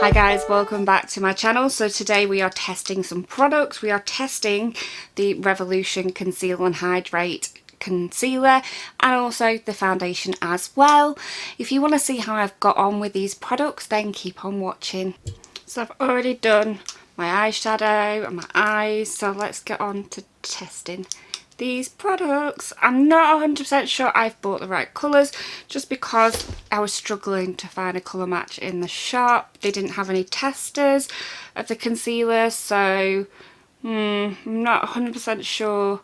Hi guys, welcome back to my channel. So today we are testing some products. We are testing the Revolution Conceal and Hydrate concealer and also the foundation as well. If you want to see how I've got on with these products, then keep on watching. So I've already done my eyeshadow and my eyes, so let's get on to testing these products. I'm not 100% sure I've bought the right colours just because I was struggling to find a colour match in the shop. They didn't have any testers of the concealer, so I'm not 100% sure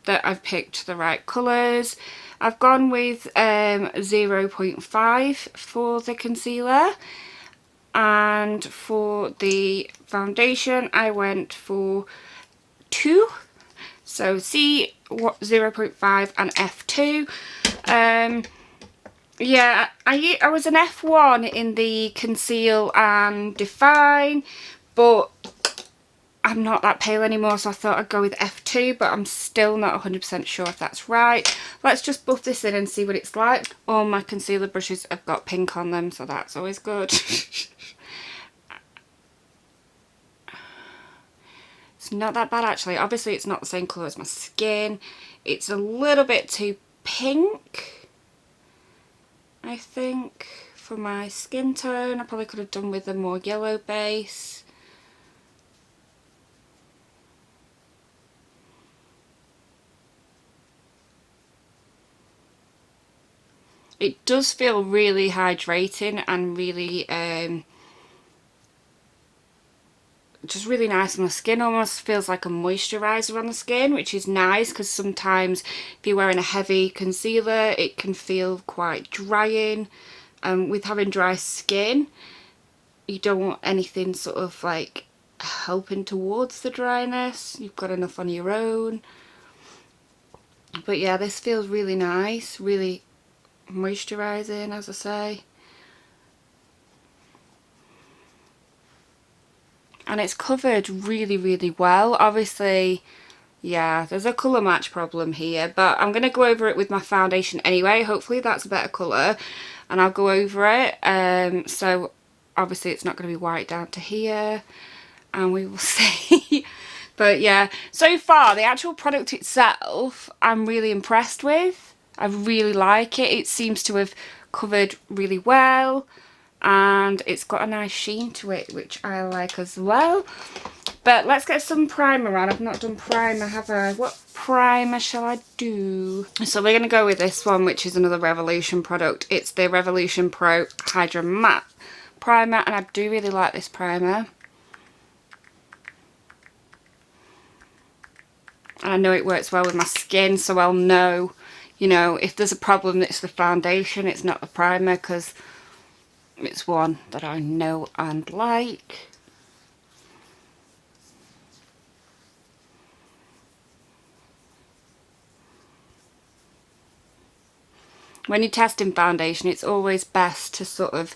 that I've picked the right colours. I've gone with 0.5 for the concealer, and for the foundation I went for 2. So C 0.5 and F2. Yeah, I was an F1 in the conceal and define, but I'm not that pale anymore, so I thought I'd go with F2, but I'm still not 100% sure if that's right. Let's just buff this in and see what it's like. All my concealer brushes have got pink on them, so that's always good. It's not that bad actually. Obviously it's not the same colour as my skin. It's a little bit too pink, I think, for my skin tone. I probably could have done with a more yellow base. It does feel really hydrating and really just really nice on the skin. Almost feels like a moisturiser on the skin, which is nice because sometimes if you're wearing a heavy concealer it can feel quite drying. With having dry skin you don't want anything sort of like helping towards the dryness. You've got enough on your own. But yeah, this feels really nice, really moisturising, as I say. And it's covered really well. Obviously, yeah, there's a colour match problem here, but I'm going to go over it with my foundation anyway. Hopefully that's a better colour and I'll go over it. So obviously it's not going to be white down to here, and we will see. But yeah, so far the actual product itself I'm really impressed with. I really like it. It seems to have covered really well, and it's got a nice sheen to it, which I like as well. But let's get some primer on. I've not done primer, have I? What primer shall I do? So we're going to go with this one, which is another Revolution product. It's the Revolution Pro Hydra Matte Primer, and I do really like this primer. And I know it works well with my skin, so I'll know, you know, if there's a problem it's the foundation, it's not the primer, because it's one that I know and like. When you're testing foundation, it's always best to sort of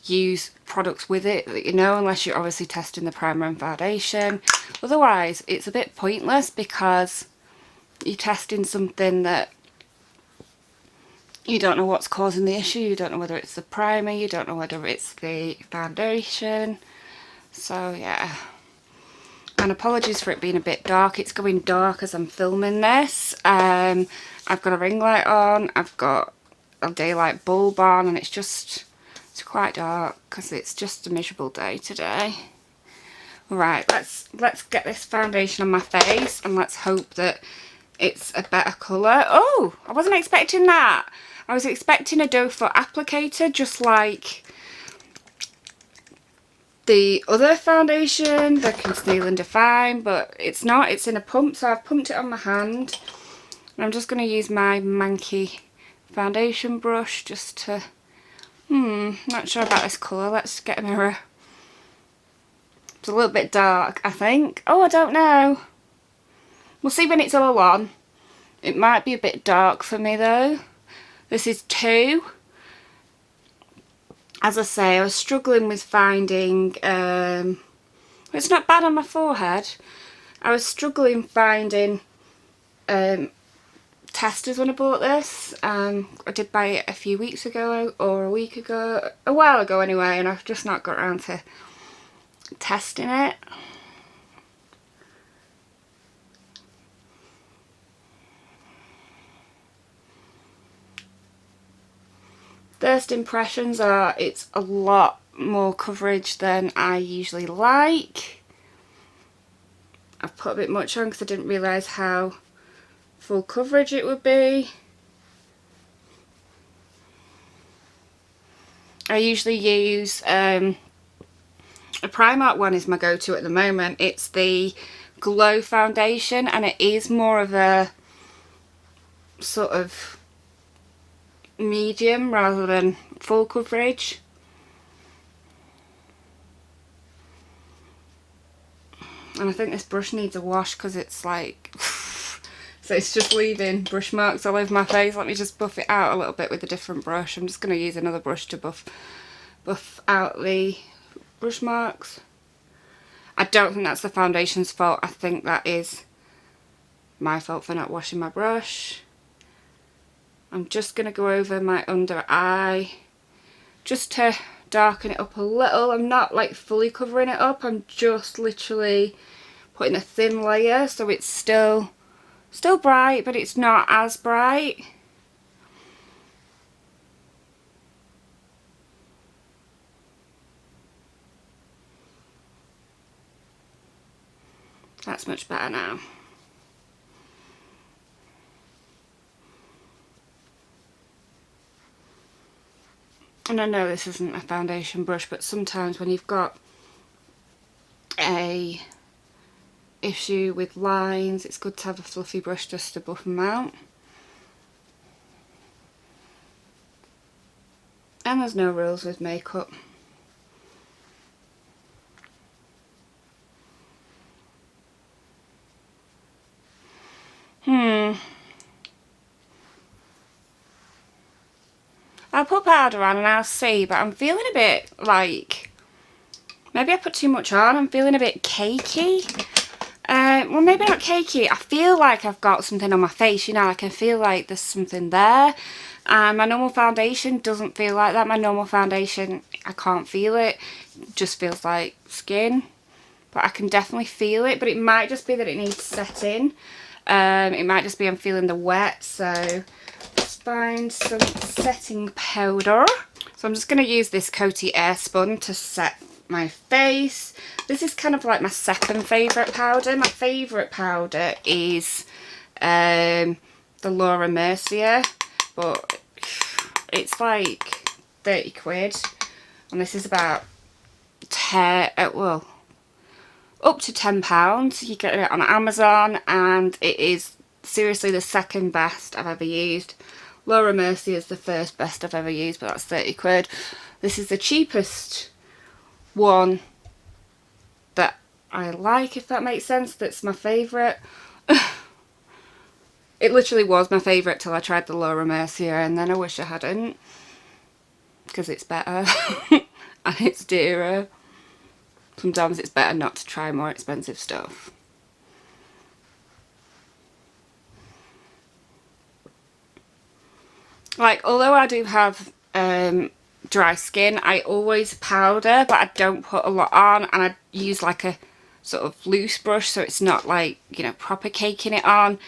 use products with it that you know, unless you're obviously testing the primer and foundation. Otherwise, it's a bit pointless because you're testing something that you don't know what's causing the issue. You don't know whether it's the primer, you don't know whether it's the foundation. So yeah. And apologies for it being a bit dark. It's going dark as I'm filming this. I've got a ring light on, I've got a daylight bulb on, and it's quite dark because it's just a miserable day today. Right, let's get this foundation on my face and let's hope that it's a better colour. Oh, I wasn't expecting that. I was expecting a doe foot applicator, just like the other foundation, the Conceal and Define, but it's not. It's in a pump, so I've pumped it on my hand. And I'm just going to use my manky foundation brush just to... not sure about this colour. Let's get a mirror. It's a little bit dark, I think. Oh, I don't know. We'll see when it's all on. It might be a bit dark for me though. This is 2. As I say, I was struggling with finding... it's not bad on my forehead. I was struggling finding... testers when I bought this. I did buy it a few weeks ago or a week ago, a while ago anyway, and I've just not got around to testing it. First impressions are it's a lot more coverage than I usually like. I've put a bit much on because I didn't realise how full coverage it would be. I usually use a Primark one is my go-to at the moment. It's the Glow foundation, and it is more of a sort of medium rather than full coverage. And I think this brush needs a wash because it's like so it's just leaving brush marks all over my face. Let me just buff it out a little bit with a different brush. I'm just going to use another brush to buff out the brush marks. I don't think that's the foundation's fault. I think that is my fault for not washing my brush. I'm just going to go over my under eye just to darken it up a little. I'm not like fully covering it up. I'm just literally putting a thin layer so it's still bright, but it's not as bright. That's much better now. And I know this isn't a foundation brush, but sometimes when you've got a issue with lines, it's good to have a fluffy brush just to buff them out. And there's no rules with makeup. I'll put powder on and I'll see, but I'm feeling a bit like, maybe I put too much on. I'm feeling a bit cakey. Well, maybe not cakey. I feel like I've got something on my face, you know, I can feel like there's something there. My normal foundation doesn't feel like that. My normal foundation, I can't feel it. It just feels like skin. But I can definitely feel it, but it might just be that it needs setting. It might just be I'm feeling the wet, so let's find some setting powder. So I'm just going to use this Coty Air Spun to set my face. This is kind of like my second favourite powder. My favourite powder is the Laura Mercier, but it's like 30 quid, and this is about 10, well, up to £10. You get it on Amazon, and it is seriously the second best I've ever used. Laura Mercier is the first best I've ever used, but that's 30 quid. This is the cheapest one that I like, if that makes sense. That's my favourite. It literally was my favourite till I tried the Laura Mercier, and then I wish I hadn't, because it's better and it's dearer. Sometimes it's better not to try more expensive stuff. Like, although I do have dry skin, I always powder, but I don't put a lot on, and I use like a sort of loose brush so it's not like, you know, proper caking it on.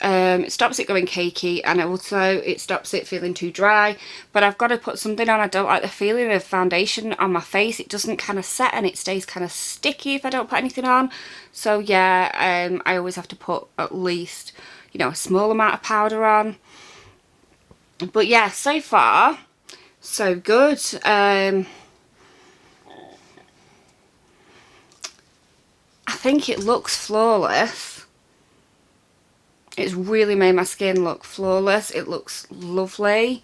It stops it going cakey, and also it stops it feeling too dry. But I've got to put something on. I don't like the feeling of foundation on my face. It doesn't kind of set, and it stays kind of sticky if I don't put anything on. So yeah, I always have to put at least, you know, a small amount of powder on. But yeah, so far so good. I think it looks flawless. It's really made my skin look flawless. It looks lovely.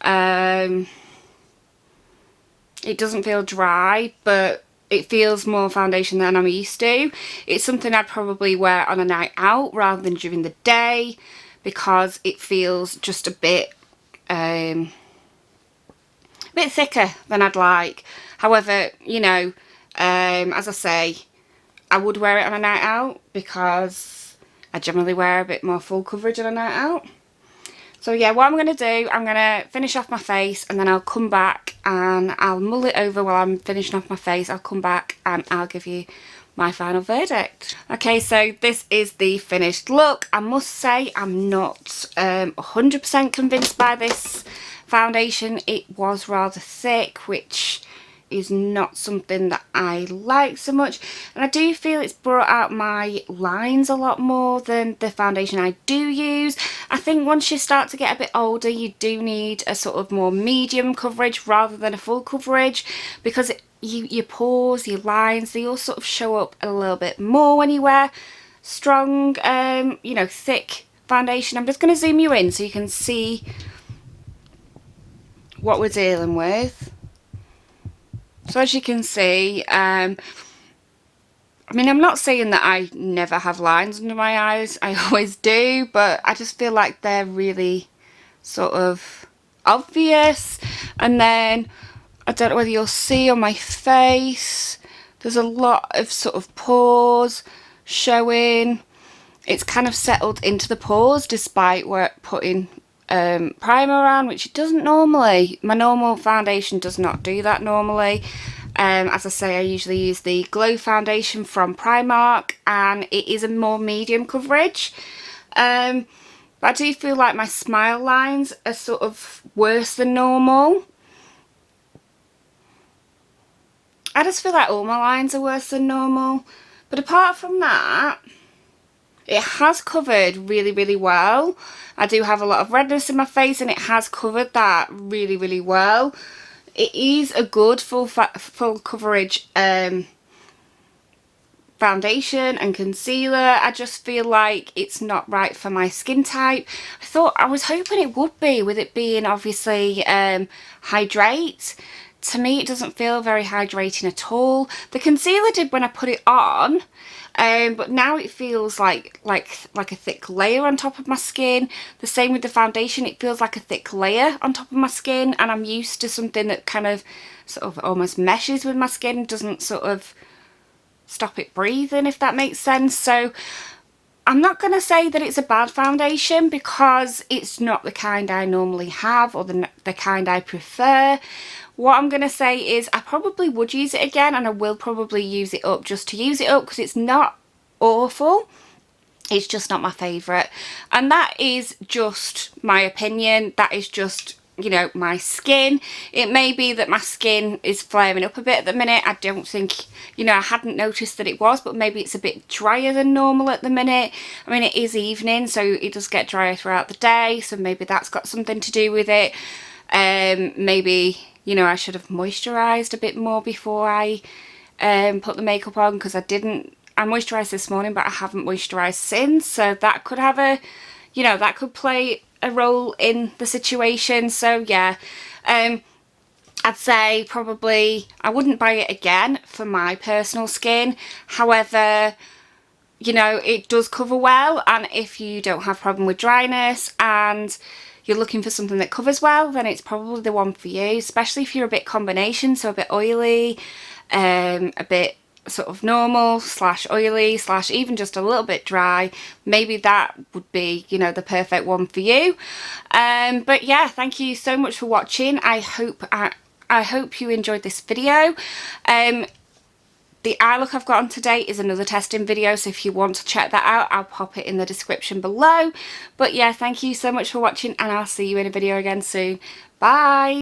It doesn't feel dry, but it feels more foundation than I'm used to. It's something I'd probably wear on a night out rather than during the day, because it feels just a bit thicker than I'd like. However, you know, as I say, I would wear it on a night out because I generally wear a bit more full coverage on a night out. So yeah, what I'm going to do, I'm going to finish off my face and then I'll come back and I'll mull it over while I'm finishing off my face. I'll come back and I'll give you my final verdict. Okay, so this is the finished look. I must say I'm not 100% convinced by this foundation. It was rather thick, which is not something that I like so much, and I do feel it's brought out my lines a lot more than the foundation I do use. I think once you start to get a bit older, you do need a sort of more medium coverage rather than a full coverage, because your pores, your lines, they all sort of show up a little bit more when you wear strong, you know, thick foundation. I'm just going to zoom you in so you can see what we're dealing with. So as you can see, I mean, I'm not saying that I never have lines under my eyes, I always do, but I just feel like they're really sort of obvious. And then, I don't know whether you'll see on my face, there's a lot of sort of pores showing. It's kind of settled into the pores despite putting primer on, which it doesn't normally. My normal foundation does not do that normally. As I say, I usually use the Glow foundation from Primark, and it is a more medium coverage. But I do feel like my smile lines are sort of worse than normal. I just feel like all my lines are worse than normal. But apart from that, it has covered really, really well. I do have a lot of redness in my face, and it has covered that really, really well. It is a good full coverage foundation and concealer. I just feel like it's not right for my skin type. I was hoping it would be, with it being obviously Hydrate. To me, it doesn't feel very hydrating at all. The concealer did when I put it on, but now it feels like a thick layer on top of my skin. The same with the foundation, it feels like a thick layer on top of my skin, and I'm used to something that kind of sort of almost meshes with my skin, doesn't sort of stop it breathing, if that makes sense. So I'm not going to say that it's a bad foundation, because it's not the kind I normally have, or the kind I prefer. What I'm going to say is I probably would use it again, and I will probably use it up just to use it up, because it's not awful. It's just not my favourite. And that is just my opinion. That is just, you know, my skin. It may be that my skin is flaring up a bit at the minute. I don't think, you know, I hadn't noticed that it was, but maybe it's a bit drier than normal at the minute. I mean, it is evening, so it does get drier throughout the day, so maybe that's got something to do with it. Maybe, you know, I should have moisturised a bit more before I put the makeup on, because I moisturised this morning, but I haven't moisturised since, so that could have a, you know, that could play a role in the situation. So yeah, I'd say probably I wouldn't buy it again for my personal skin. However, you know, it does cover well, and if you don't have a problem with dryness and you're looking for something that covers well, then it's probably the one for you, especially if you're a bit combination, so a bit oily, a bit sort of normal slash oily slash even just a little bit dry. Maybe that would be, you know, the perfect one for you. But yeah, thank you so much for watching. I hope you enjoyed this video. The eye look I've got on today is another testing video, so if you want to check that out, I'll pop it in the description below. But yeah, thank you so much for watching, and I'll see you in a video again soon. Bye!